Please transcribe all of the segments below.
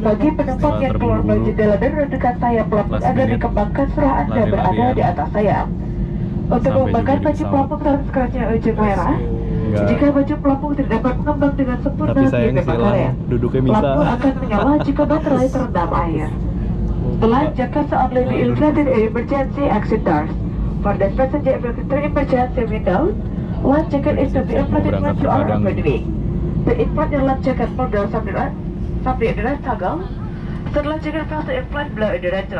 Bagi penumpang yang keluar melalui jendela darurat dekat sayap pelampung agar dikembangkan setelah Anda berada di atas sayap. Untuk mengembangkan baju pelampung dalam sekerasnya ujung merah. Jika baju pelampung tidak dapat mengembang dengan sempurna di pembakaran, pelampung akan menyala jika baterai terendam air. Life jackets are only inflated in emergency exit doors. For the passenger through emergency windows, life jacket is to be inflated when you are on the way. To inflate your life jacket model sampai the rest toggle. Setelah jaket fast inflate below the rest.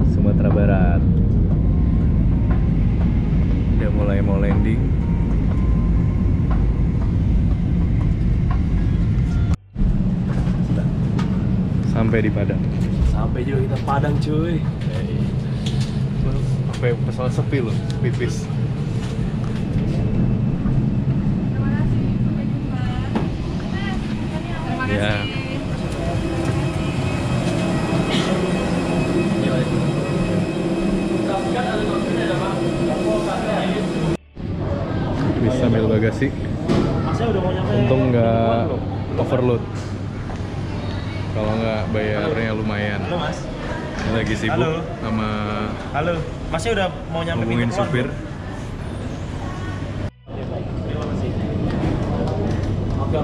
Sumatera Barat. Udah mulai mau landing. Sampai di Padang. Sampai juga kita Padang cuy. Sampai pesawat sepi loh, pipis. Ya. Bisa ambil bagasi. Untung nggak overload. Kalau nggak bayarnya lumayan. Halo Mas. Lagi sibuk. Halo. Sama. Halo. Masnya udah mau nyampe ngomongin supir. Terima kasih. Oke.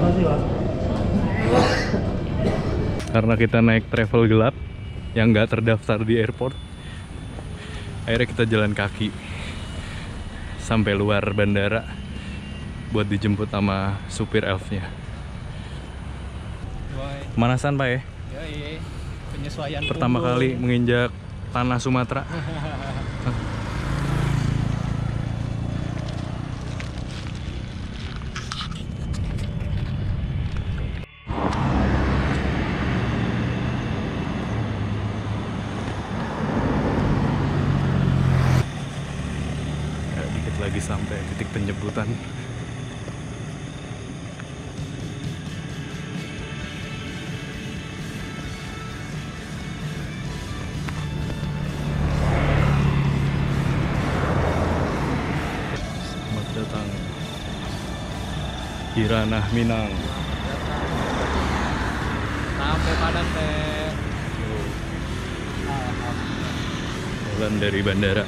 Makasih Mas. Karena kita naik travel gelap yang nggak terdaftar di airport, akhirnya kita jalan kaki sampai luar bandara buat dijemput sama supir elfnya. Pemanasan Pak ya? Iya, penyesuaian Pertama punggung. kali menginjak tanah Sumatera. Dikit lagi sampai titik penjemputan. Selamat datang di ranah Minang. Sampai Padang teh. Jalan dari bandara.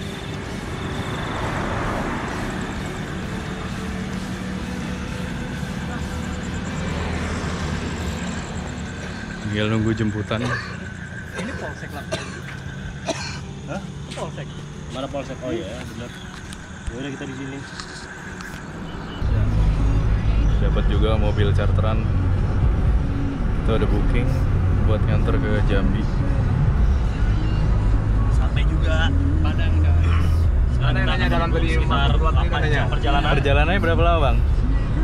Tinggal nunggu jemputan. Ini polsek lah. Hah? Polsek. Mana polsek? Oh iya, benar. Ya udah kita di sini. Dapat juga mobil charteran. Itu ada booking buat nganter ke Jambi. Sampai juga Padang guys. sekarang Ada yang nanya dalam tadi sekitar keluar ini 8 katanya. jam perjalanan. Perjalanannya berapa lama Bang?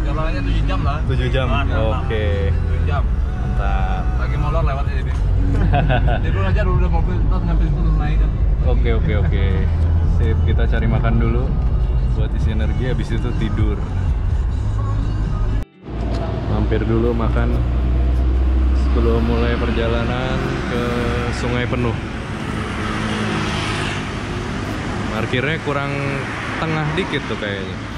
Jalanannya 7 jam lah. 7 jam. Mantap. Oke. 7 jam. Mantap. Lagi molor lewatnya jadi. Jadi dulu aja dulu udah mobil terus nyampe situ terus naik kan. Oke. Sip, kita cari makan dulu buat isi energi, habis itu tidur. Mampir dulu makan sebelum mulai perjalanan ke Sungai Penuh. Parkirnya kurang tengah dikit tuh kayaknya.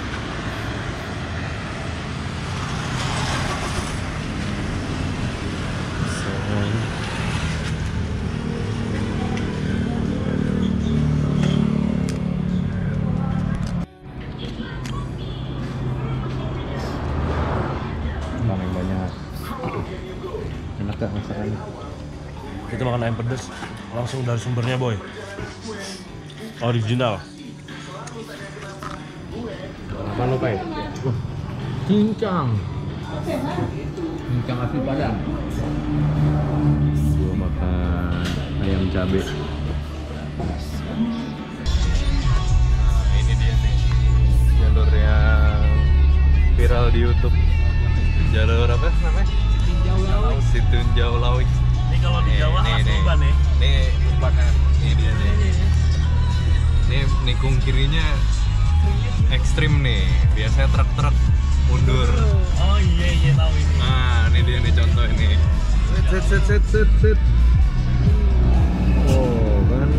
Yang banyak. Enak gak masakannya? Kita makan ayam pedas langsung dari sumbernya boy. Original. Apa lo Pak? Cincang asli Padang. Gua makan ayam cabe. Nah, ini dia nih jalur yang viral di YouTube. Jalur apa namanya? Situnjau Laut. Ini kalau di Jawa khas Tuban nih. Nih ini dia nih. Ini nikung kirinya ekstrim nih. Biasanya truk-truk mundur. Oh iya tahu ini. Nah, ini dia nih contoh ini. Set. Oh, kan.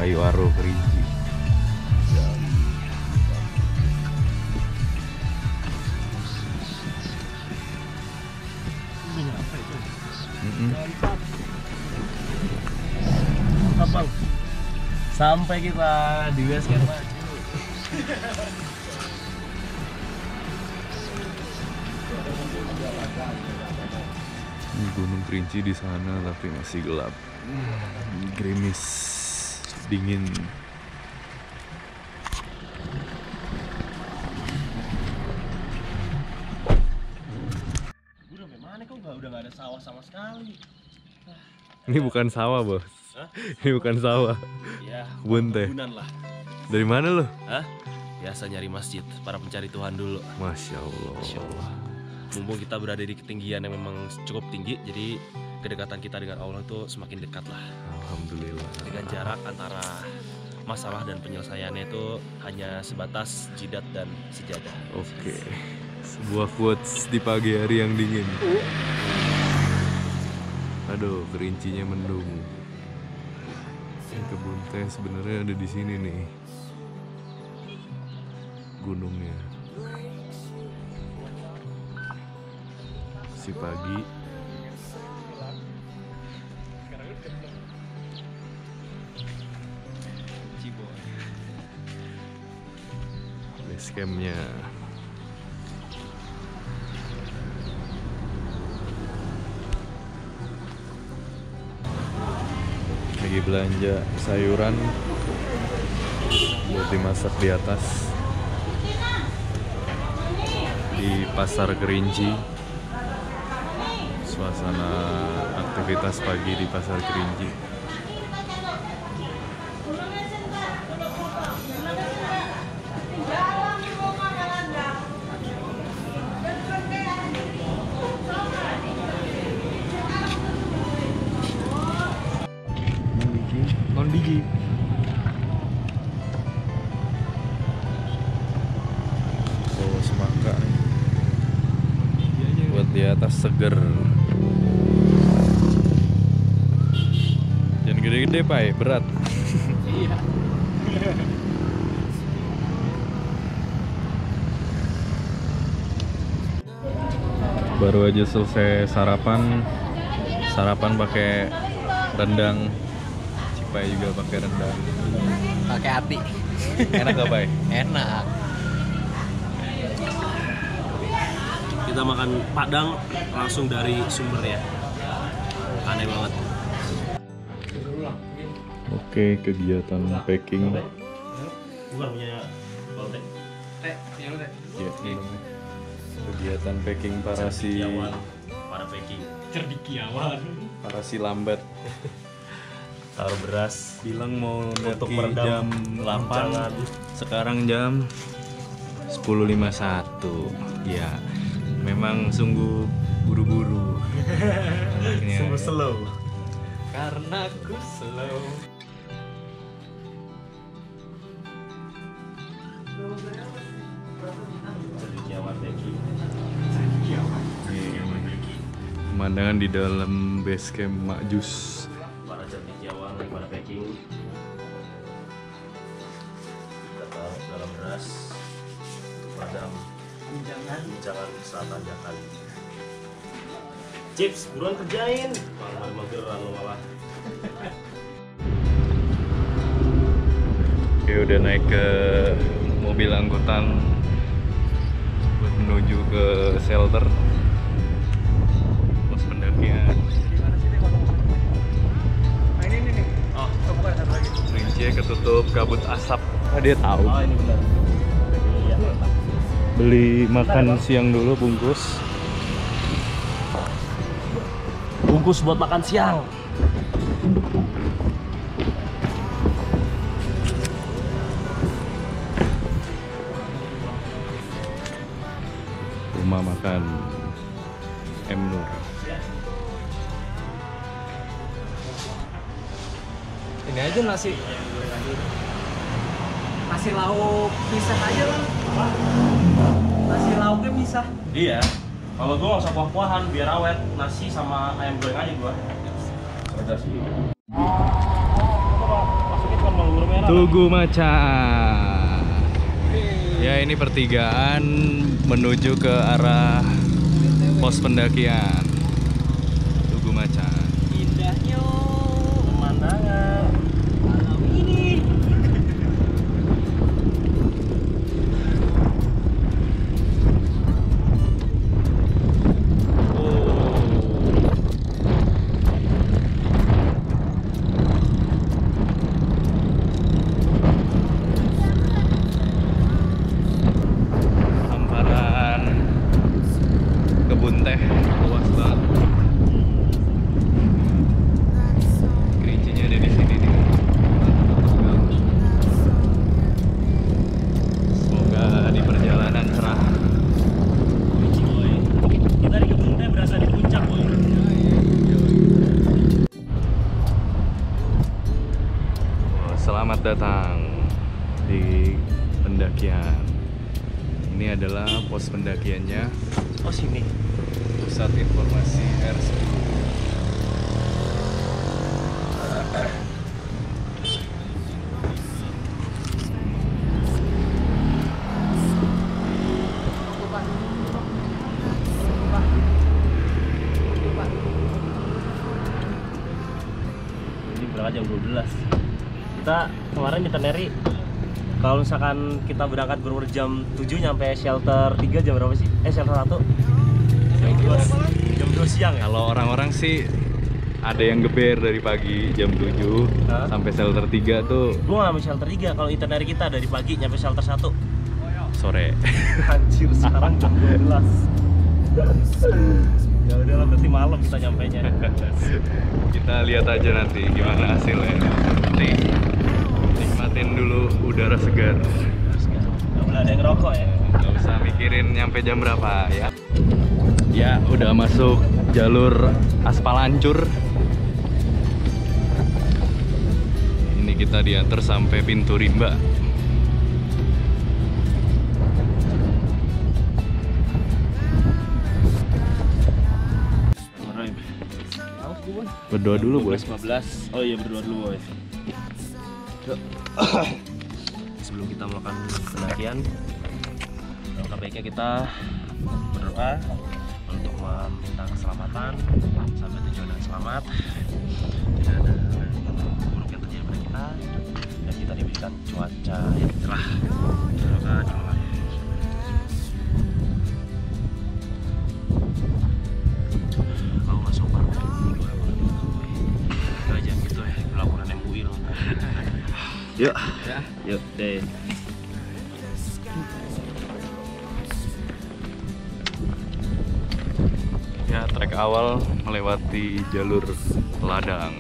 Kayu Aro Kerinci. Abang, sampai kita di base camp Maju. Ini Gunung Kerinci di sana tapi masih gelap, gerimis, dingin. Udah gimana kok udah nggak ada sawah sama sekali. Ini bukan sawah, Bos. Hah? Ini bukan sawah. Ya, Kebun teh. kebunan lah. Dari mana lo? Hah? Biasa nyari masjid, para pencari Tuhan dulu. Masya Allah. Masya Allah. Mumpung kita berada di ketinggian yang memang cukup tinggi, jadi kedekatan kita dengan Allah itu semakin dekat lah. Alhamdulillah. Dengan jarak antara masalah dan penyelesaiannya itu hanya sebatas jidat dan sejadah. Oke. Sebuah quotes di pagi hari yang dingin. Aduh, Kerincinya mendung. Kebun teh sebenarnya ada di sini nih. Gunungnya. Si pagi. Base campnya. Lagi belanja sayuran buat dimasak di atas di Pasar Kerinci. Suasana aktivitas pagi di Pasar Kerinci. Non biji. Bawa semangka nih. Buat di atas seger. Jangan gede-gede, Pak, berat. Iya. Baru aja selesai sarapan. Sarapan pakai rendang. Cipai juga pakai rendang. Pakai hati. Enak gak, Pak? Enak. Kita makan Padang langsung dari sumbernya. Aneh banget. Oke, kegiatan packing. Bukan punya Baltek. Ya, kegiatan packing para si Para packing. para si lambat. Taruh beras. Bilang mau Untuk nepi meredam jam 8, guncangan. sekarang jam 10.51. Ya, memang sungguh buru-buru. Anaknya. Sungguh slow. Karena aku slow. Cendekiawan packing. Pemandangan di dalam base camp Makjus. Para cendekiawan lagi pada packing. Kita taruh dalam beras. Padam guncangan saat tanjakan. Chips, buruan kerjain. Mager-mageran lo malah. Oke, udah naik ke mobil angkutan buat menuju ke shelter pos pendakian. Oh, Kerinci ketutup kabut asap. Ah, dia tahu. oh ini benar. Iya, mantap. Beli makan siang dulu bungkus. Bungkus buat makan siang. Rumah makan M Nur. Ini aja nasi lauk pisah aja lah. Nasi lauknya pisah. Iya. Kalau gua nggak usah kuah-kuahan biar awet. Nasi sama ayam goreng aja gua. Udah sih. Masukin kan Tugu Macan. Ya, ini pertigaan menuju ke arah pos pendakian Tugu Macan. Indahnya pemandangan alam ini. Hamparan kebun teh luas banget. Kerincinya ada di sini nih. Semoga di perjalanan cerah. Kita di kebun teh berasa di puncak, boy. Selamat datang di pendakian. Ini adalah pos pendakiannya. Oh, sini. Pusat Informasi R10. Ini berangkat jam 12. Kita kemarin itinerary kalau misalkan kita berangkat bener jam 7 nyampe shelter 3 jam berapa sih? Shelter 1 jam 2 siang ya? Kalau orang-orang sih ada yang geber dari pagi jam 7 sampai shelter 3 tuh Gua nggak shelter 3, kalau itinerary kita dari pagi nyampe shelter 1 sore. Anjir, sekarang jam 12. Ya udahlah, berarti malam kita nyampainya. Kita lihat aja nanti gimana hasilnya. Nanti nikmatin dulu udara segar. Nggak boleh ada yang ngerokok ya? Nggak usah mikirin nyampe jam berapa ya. Ya, udah masuk jalur aspal hancur. Ini kita diantar sampai pintu rimba. Berdoa dulu, Boy. 15. Oh iya, berdoa dulu, Boy. Yuk. Sebelum kita melakukan pendakian, langkah baiknya kita berdoa untuk meminta keselamatan sampai tujuan dengan selamat, tidak ada buruk yang terjadi pada kita, dan kita diberikan cuaca yang cerah. Doa doa. Aku nggak sopan. Gak aja gitu ya, pelaporan MUI loh. Yuk, yuk deh. Ya, trek awal melewati jalur ladang.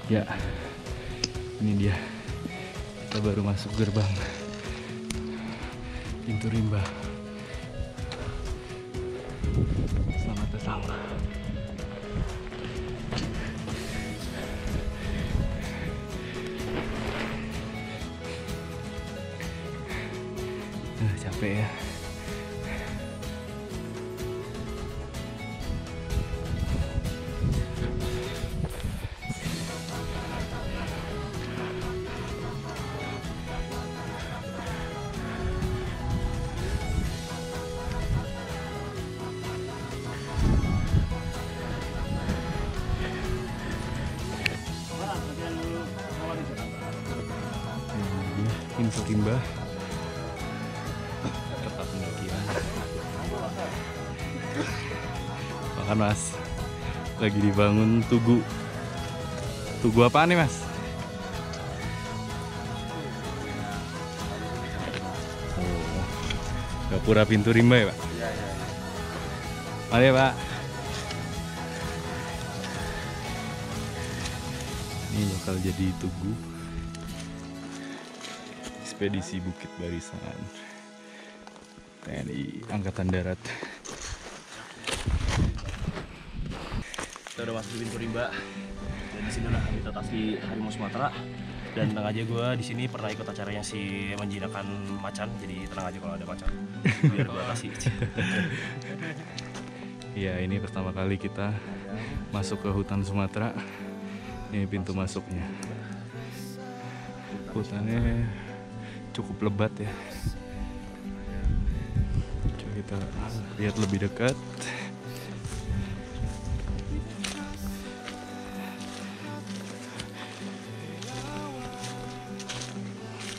Ya, ini dia. Kita baru masuk gerbang pintu rimba. Selamat datang. Capek ya. Pintu rimba tempat pendakian. Makan, Mas. Lagi dibangun tugu. Tugu apaan nih, Mas? Oh, gapura pintu rimba ya, Pak? Iya. Mari, Pak. Ini bakal jadi tugu ekspedisi Bukit Barisan TNI Angkatan Darat. Kita udah masuk di pintu rimba dan di sini udah habitat asli harimau Sumatera. Dan tenang aja, gue di sini pernah ikut acaranya si menjinakkan macan, jadi tenang aja kalau ada macan biar gue atasi. Ya, ini pertama kali kita masuk ke hutan Sumatera. Ini pintu masuknya. Hutannya cukup lebat ya. Coba kita lihat lebih dekat.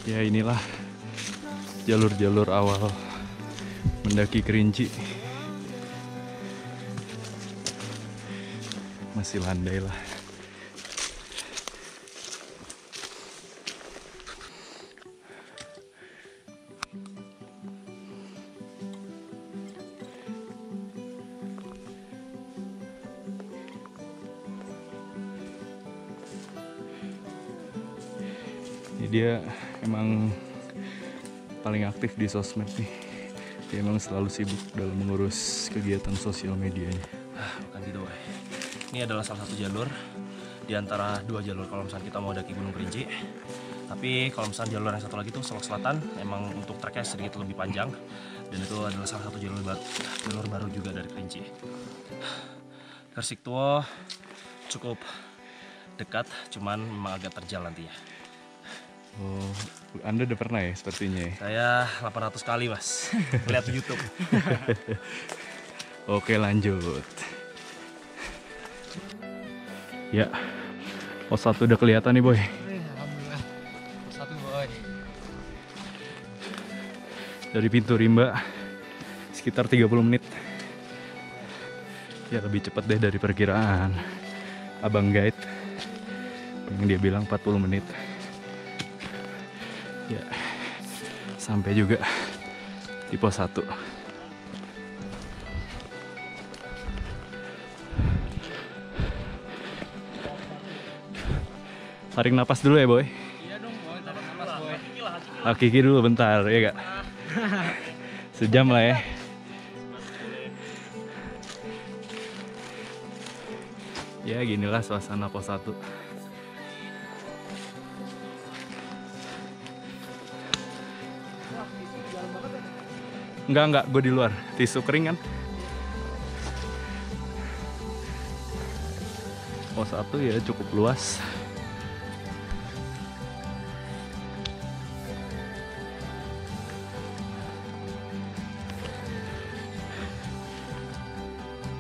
Ya, inilah jalur-jalur awal mendaki Kerinci. Masih landai lah. Ini dia emang paling aktif di sosmed nih. Dia emang selalu sibuk dalam mengurus kegiatan sosial medianya. Bukan gitu, boy. Ini adalah salah satu jalur di antara dua jalur kalau misalnya kita mau daki Gunung Kerinci. Tapi kalau misalnya jalur yang satu lagi tuh Solok Selatan, emang untuk treknya sedikit lebih panjang, dan itu adalah salah satu jalur baru juga dari Kerinci. Kersik Tua cukup dekat, cuman memang agak terjal nantinya. Oh, Anda udah pernah ya sepertinya ya? Saya 800 kali, Mas. Lihat di YouTube. Oke, lanjut. Ya, pos 1 udah kelihatan nih, Boy. Alhamdulillah. Satu, boy. Dari pintu rimba sekitar 30 menit. Ya, lebih cepat deh dari perkiraan Abang Guide yang dia bilang 40 menit. Ya, sampai juga di pos 1. Tarik napas dulu ya, Boy. Iya dong, boy. Tarik napas, boy. Hakiki dulu bentar, ya gak? Sejam lah ya. Ya, ginilah suasana pos 1. Enggak, gue di luar. Tisu kering kan? Pos 1 ya cukup luas.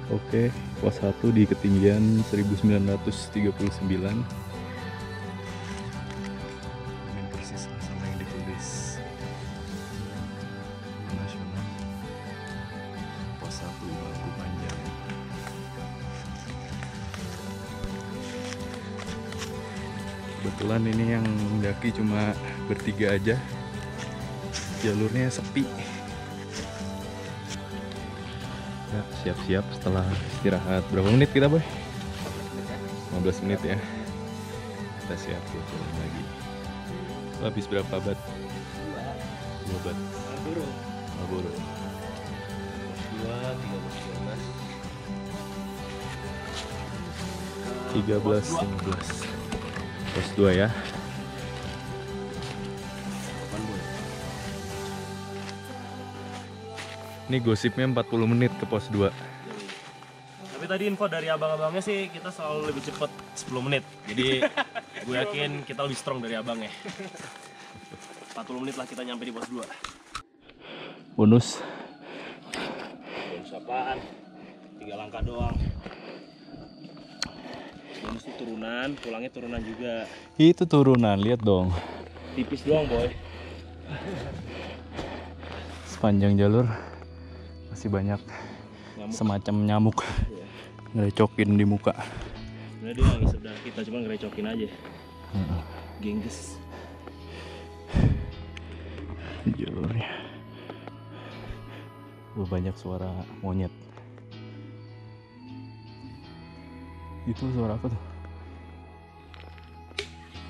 Oke, pos 1 di ketinggian 1939. Persis sama yang ditulis nasional. Pos 1 Batu Panjang. Kebetulan ini yang mendaki cuma bertiga aja. Jalurnya sepi. Ya, siap-siap setelah istirahat. Berapa menit kita, Boy? 15 menit ya. Kita siap buat jalan lagi. Lo habis berapa bat? 2 bat. Marlboro. 13, 15. Pos 2 ya. Ini gosipnya 40 menit ke pos 2. Tapi tadi info dari abang-abangnya sih kita selalu lebih cepat 10 menit. Jadi gue yakin kita lebih strong dari abangnya. 40 menit lah kita nyampe di pos 2. Bonus. Bonus apaan? 3 langkah doang. Bonus itu turunan, pulangnya turunan juga. Itu turunan, lihat dong. Tipis doang, boy. Sepanjang jalur masih banyak semacam nyamuk ngerecokin di muka. Sebenarnya dia nggak ngisep darah kita, cuma ngerecokin aja. Gengges. Jalurnya banyak suara monyet. Itu suara apa tuh?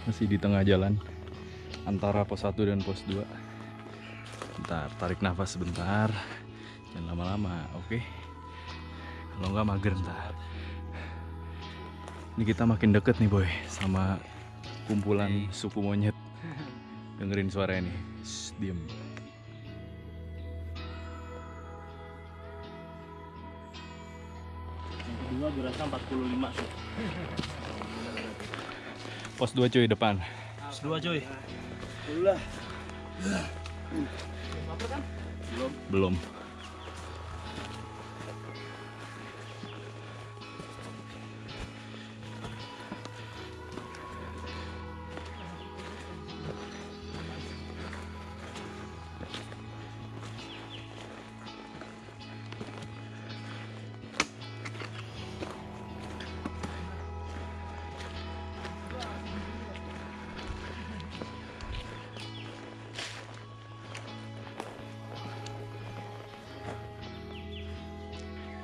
Masih di tengah jalan antara pos 1 dan pos 2. Bentar, tarik nafas sebentar. Jangan lama-lama, oke? Kalau nggak mager ntar. Ini kita makin deket nih boy sama kumpulan suku monyet. Dengerin suara ini. Shh, diem. Yang kedua durasinya 45 sih. Pos 2 cuy depan. Pos 2 cuy. Belum.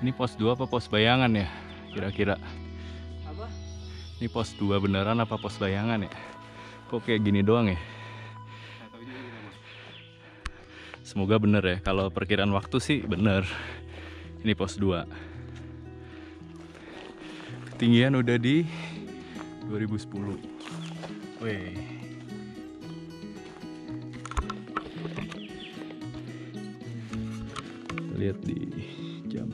Ini pos 2 apa pos bayangan ya? Kira-kira. Apa? Ini pos 2 beneran apa pos bayangan ya? Kok kayak gini doang ya? Semoga bener ya. Kalau perkiraan waktu sih bener. Ini pos 2. Ketinggian udah di 2010. Wih. Lihat di jam.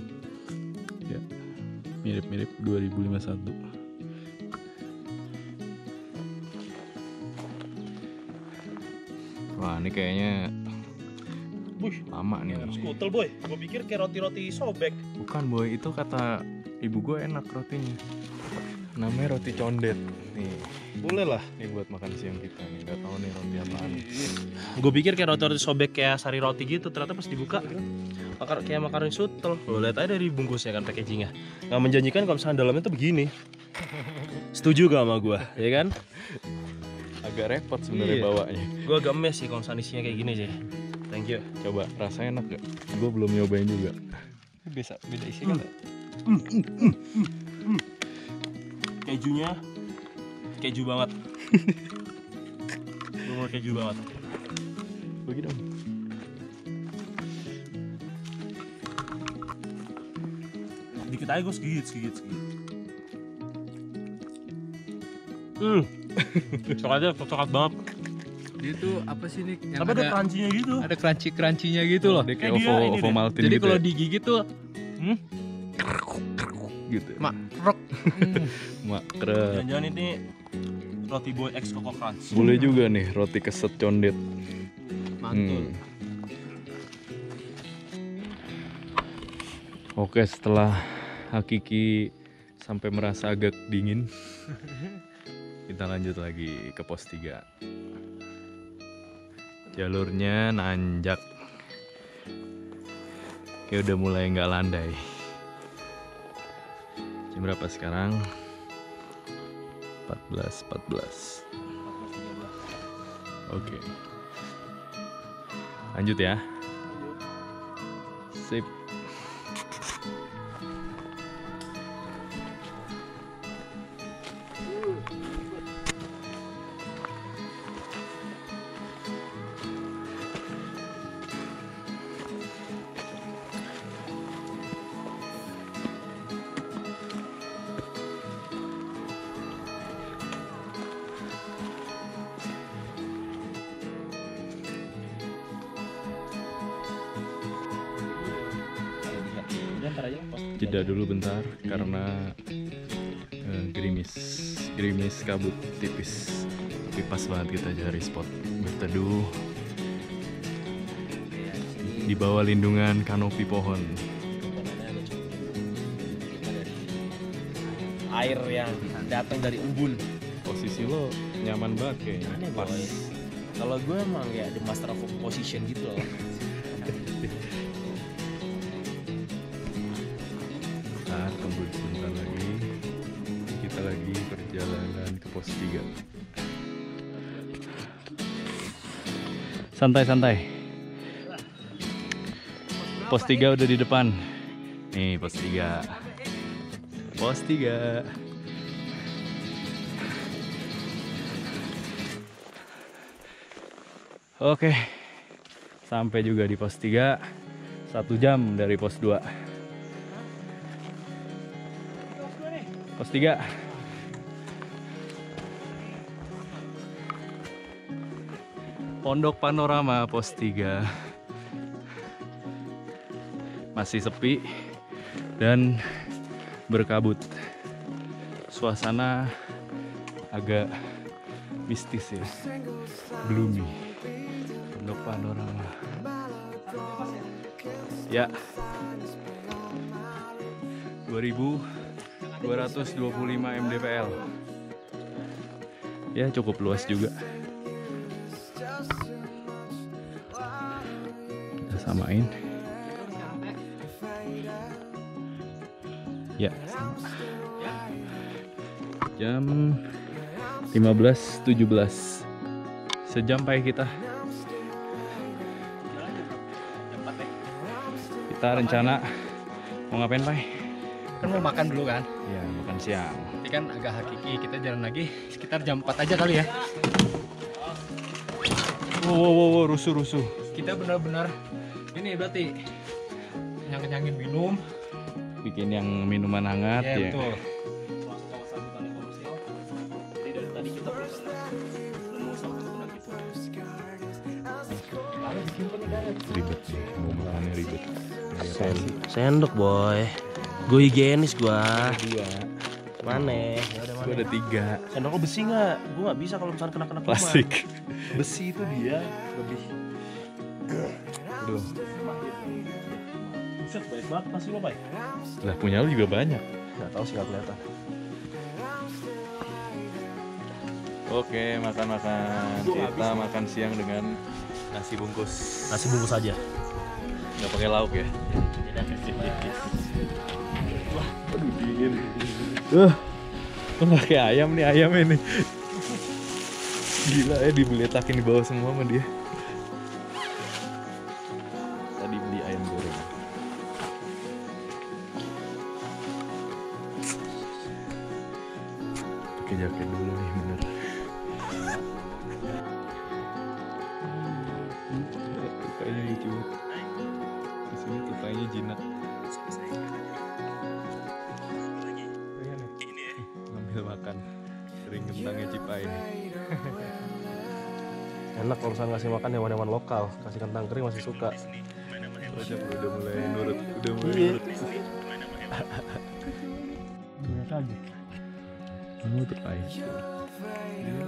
Ya, mirip-mirip 2051. Wah, ini kayaknya lama nih. Skutel boy, gue pikir kayak roti-roti sobek. Bukan boy, itu kata ibu gue enak rotinya. Namanya roti condet. Nih, Boleh lah. ini buat makan siang kita nih. Gak tahu nih roti apaan. Gue pikir kayak roti-roti sobek kayak sari roti gitu, ternyata pas dibuka kayak makaroni sutel. Lo lihat aja dari bungkusnya kan packagingnya. Nggak menjanjikan kalau misalnya dalamnya tuh begini. Setuju gak sama gue, ya kan? Agak repot sebenarnya Iya. bawanya. Gue agak mes sih kalau misalnya isinya kayak gini sih. Thank you. Coba rasanya enak gak? Gue belum nyobain juga. Bisa beda isi kan? Kejunya keju banget. Bener keju banget. Bagi dong. Dikit aja gue segigit. Coklatnya coklat banget. Dia tuh apa sih nih? Yang Tapi ada crunchy-nya gitu. ada crunchy-crunchy-nya gitu loh. Dia Kayak kayak dia ini deh. Ovomaltine Jadi gitu kalau ya? digigit tuh Gitu. makrok. Makrek. Jangan-jangan ini roti boy X Coco Crunch. Boleh juga nih roti keset condet. Mantul. Oke, setelah Hakiki sampai merasa agak dingin, kita lanjut lagi ke pos 3. Jalurnya nanjak. Kayak udah mulai nggak landai. Jam berapa sekarang? 14. Oke. Lanjut ya. Sip. Jeda dulu bentar karena gerimis kabut tipis, tapi pas banget kita cari spot berteduh di bawah lindungan kanopi pohon. Air yang datang dari embun. Posisi lo nyaman banget kayaknya. Aneh Pas. boy. Kalau gue emang ya the master of position gitu loh. Nah, tunggu sebentar lagi. Kita lagi perjalanan ke pos 3. Santai-santai. Pos 3 udah di depan. Nih, pos 3. Pos 3. Oke, sampai juga di pos 3. 1 jam dari pos 2. Pos 3. Pondok Panorama pos 3. Masih sepi dan berkabut. Suasana agak mistis ya. Gloomy. Pondok Panorama. Ya. 2225 mdpl. Ya, cukup luas juga. Kita samain. Ya, sama. Jam 15.17. Sejam pai kita. Kita rencana mau ngapain, Pai? Kan mau makan dulu kan? Ya, makan siang. Tapi kan agak hakiki, kita jalan lagi sekitar jam 4 aja kali ya. Wow, rusuh. Kita benar-benar ini berarti nyangin minum. Bikin yang minuman hangat Ya, ya. betul. Jadi dari tadi kita belum nemu satu guna gitu. Ribet nih, mau makannya ribet. Sendok boy. Gue higienis gua. Dua. Mana? Ya udah Gue ada 3. Sendok lo besi nggak? Gue nggak bisa kalau misalnya kena kuman. Plastik. Besi itu dia lebih. Aduh. Buset, baik banget pasti lo baik. Lah punya lu juga banyak. Nggak tahu sih, nggak kelihatan. Oke, makan-makan. Kita makan siang dengan nasi bungkus. Nasi bungkus aja. Nggak pakai lauk ya? Wah, aduh dingin. Pakai ayam nih, ayam ini. Gila ya, dibeletakin di bawah semua sama dia. Tadi beli ayam goreng. Pakai jaket dulu nih, bener. Tukainya lucu banget. Di sini tukainya jinak. Ngambil makan kering kentangnya Cipai ini. Enak kalau misalnya ngasih makan hewan-hewan lokal, kasih kentang kering masih suka. Udah mulai nurut, udah mulai Iya. nurut. Lihat aja. Kamu Cipai. Dia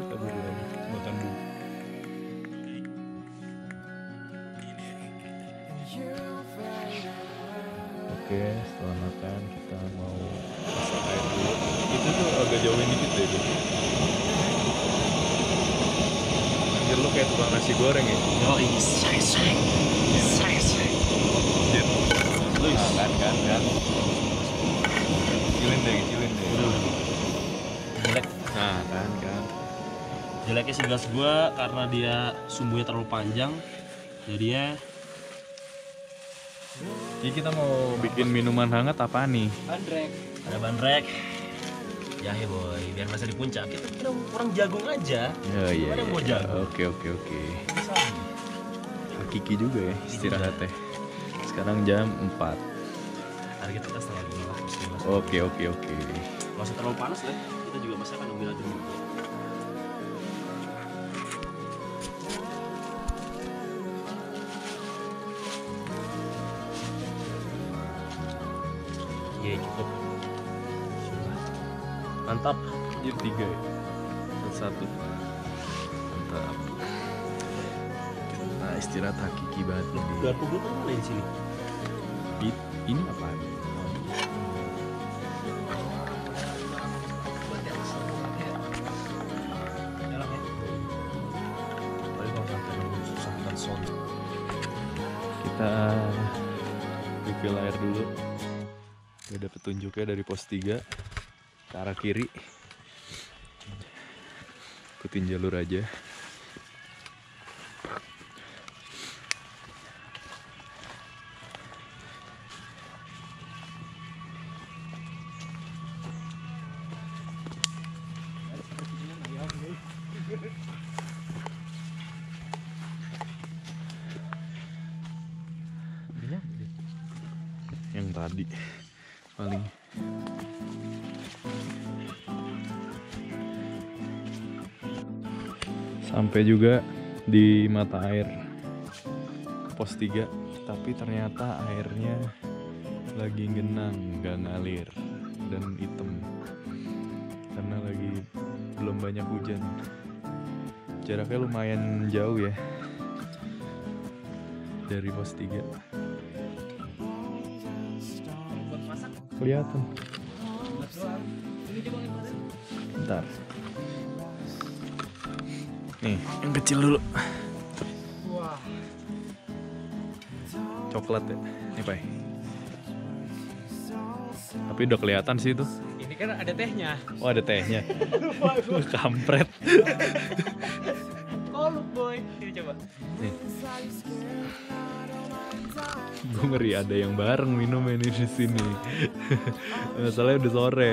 kabur lagi, makan dulu. Oke, setelah makan kita mau masak air dulu. Itu tuh agak jauhin dikit deh itu. Anjir, lu kayak tukang nasi goreng ya? Yoi, say. Kan. Kecilin deh. Jelek. Nah, kan. Jeleknya sih gas gua karena dia sumbunya terlalu panjang. Jadi ya Jadi kita mau bikin minuman hangat apa nih? ada bandrek. Jahe boy, biar masa di puncak. Kita kurang jagung aja. Iya. Ada mau jagung. Oke. Hakiki juga ya istirahatnya. Sekarang jam 4. Hari kita tes setengah 5 lah. Oke. Nggak usah terlalu panas lah. Kita juga pasti akan nungguin aja dulu. Iya cukup. Mantap. Jadi 3 ya? Satu. Mantap. Kita istirahat hakiki banget nih. Garpu gue kan ada di sini. Ini apaan? Tapi kalau sampai nunggu susah kan soal. Kita refill air dulu. Udah petunjuknya dari pos 3 ke arah kiri. Ikutin jalur aja. tadi paling. Sampai juga di mata air pos 3, tapi ternyata airnya lagi genang, nggak ngalir dan hitam karena lagi belum banyak hujan. Jaraknya lumayan jauh ya dari pos 3. Kelihatan. Bentar. Nih, yang kecil dulu. Wah. Coklat ya. Nih, Pai. Tapi udah kelihatan sih itu. Ini kan ada tehnya. Oh, ada tehnya. Kampret. Koluk boy. Ini coba. Nih. Gue ngeri ada yang bareng minum ini di sini. Masalahnya udah sore.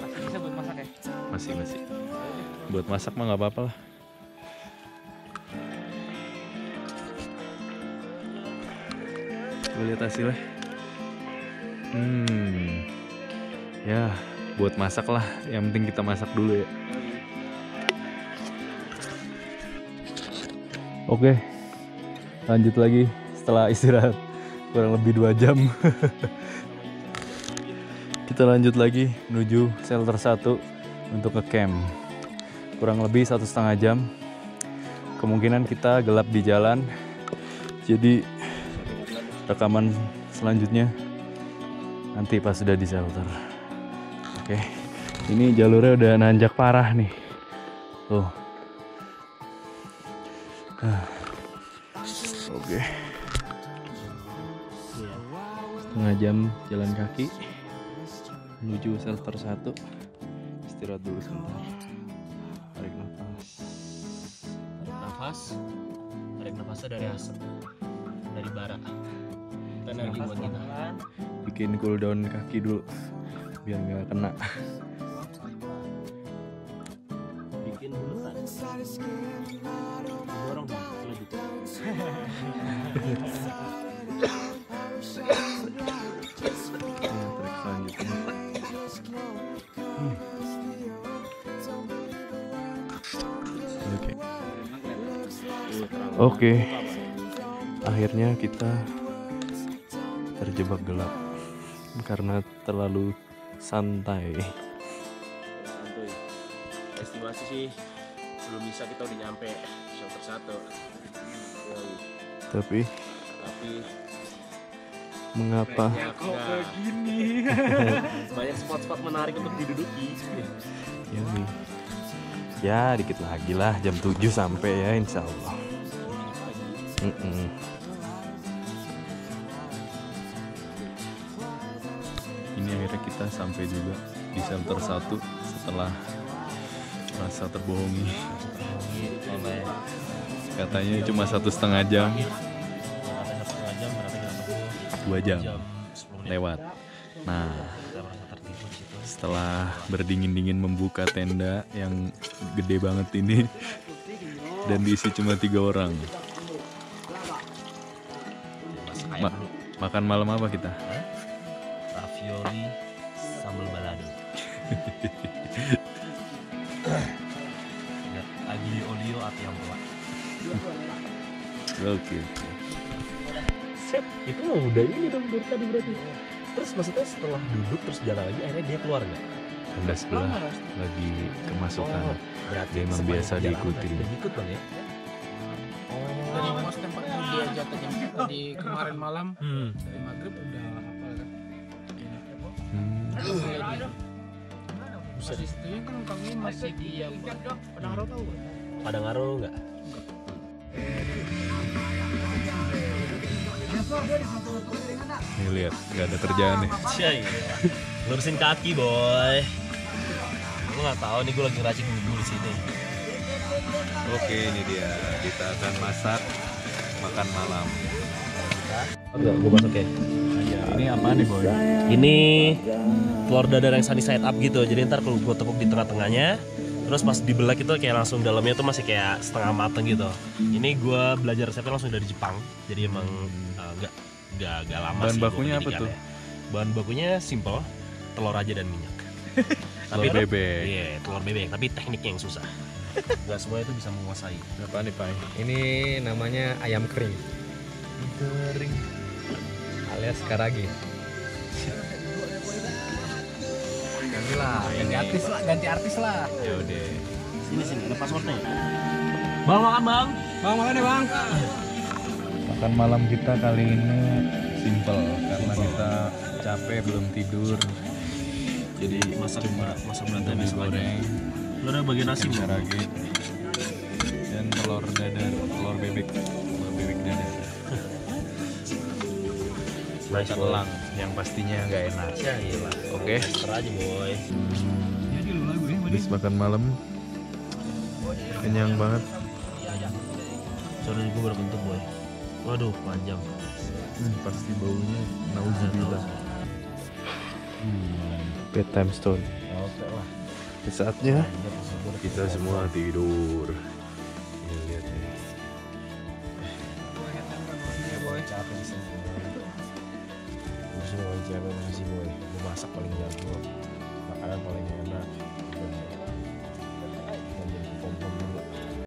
Masih bisa buat masak ya? Masih. Buat masak mah nggak apa-apa lah. Gue lihat hasilnya. Ya, buat masak lah. Yang penting kita masak dulu ya. Oke, lanjut lagi setelah istirahat kurang lebih 2 jam. Kita lanjut lagi menuju shelter 1 untuk ke camp. Kurang lebih 1,5 jam. Kemungkinan kita gelap di jalan. Jadi rekaman selanjutnya nanti pas sudah di shelter. Oke, ini jalurnya udah nanjak parah nih. Tuh. Oke. Setengah jam jalan kaki menuju shelter 1. Istirahat dulu sebentar. Tarik nafasnya dari asap, dari bara. Itu energi buat kita. Bikin cool down kaki dulu biar nggak kena. Bikin bulutan. Dorong dong, lanjut. Tarik selanjutnya. Oke. Akhirnya kita terjebak gelap karena terlalu santai. Santuy. Estimasi sih belum bisa kita udah nyampe shelter 1. Tapi mengapa? Begini. Banyak spot-spot menarik untuk diduduki. Ya nih. Ya dikit lagi lah, jam 7 sampai ya insya Allah. Ini akhirnya kita sampai juga di shelter 1 setelah merasa terbohongi. Katanya cuma 1,5 jam. 2 jam lewat. Nah, setelah berdingin-dingin membuka tenda yang gede banget ini dan diisi cuma 3 orang. Makan malam apa kita? Ravioli sambal balado. Aglio olio ati ampela. Oke. Set, itu mah udah ini dong dari tadi berarti. Terus maksudnya setelah duduk terus jalan lagi akhirnya dia keluar nggak? Tenda sebelah lagi kemasukan. Berarti Dia memang biasa diikuti. Ikut bang ya? Dari mas tempat dia jatuhnya tadi kemarin malam dari maghrib udah hafal kan. Di situnya kan kami masih di Padang Aro tahu nggak? Padang Aro nggak? Nih lihat, nggak ada kerjaan nih. Cai, lurusin kaki boy. Lu nggak tahu nih gue lagi ngeracik bumbu di sini. Oke, ini dia. Kita akan masak makan malam. Enggak, gue masuk ya. Ini apa nih boy? Ini telur dadar yang sunny side up gitu. Jadi ntar kalau gue tepuk di tengah-tengahnya, Terus pas dibelah itu kayak langsung dalamnya tuh masih kayak setengah mateng gitu. Ini gue belajar resepnya langsung dari Jepang, jadi emang nggak lama. Bahan sih bakunya gua apa tuh? pendidikannya. Bahan bakunya simple, telur aja dan minyak. Telur bebek. Iya, telur bebek, tapi tekniknya yang susah. Gak semua itu bisa menguasai. Apa nih Pai? Ini namanya ayam kering Kering. alias karage. Ganti lah, ganti artis lah. Ya udah. Sini, ada passwordnya. Bang, makan bang. Bang, makan deh bang. Makan malam kita kali ini simple karena kita capek belum tidur. Jadi Masak berantai nasi besok aja. goreng, Lu ada bagian nasi belum? karage, dan telur bebek dadar. Nice boy. Telang yang pastinya nggak enak. Ya gila. Oke. Terus aja boy. Habis makan malam kenyang banget. Sorry gue berbentuk boy. Waduh panjang. Pasti baunya nauzubillah. Bedtime stone. Oke lah. Saatnya kita semua tidur. Ini lihat nih. Capek sih. Gue suruh cewek nasi boy. Gue masak paling jago. Makanan paling enak.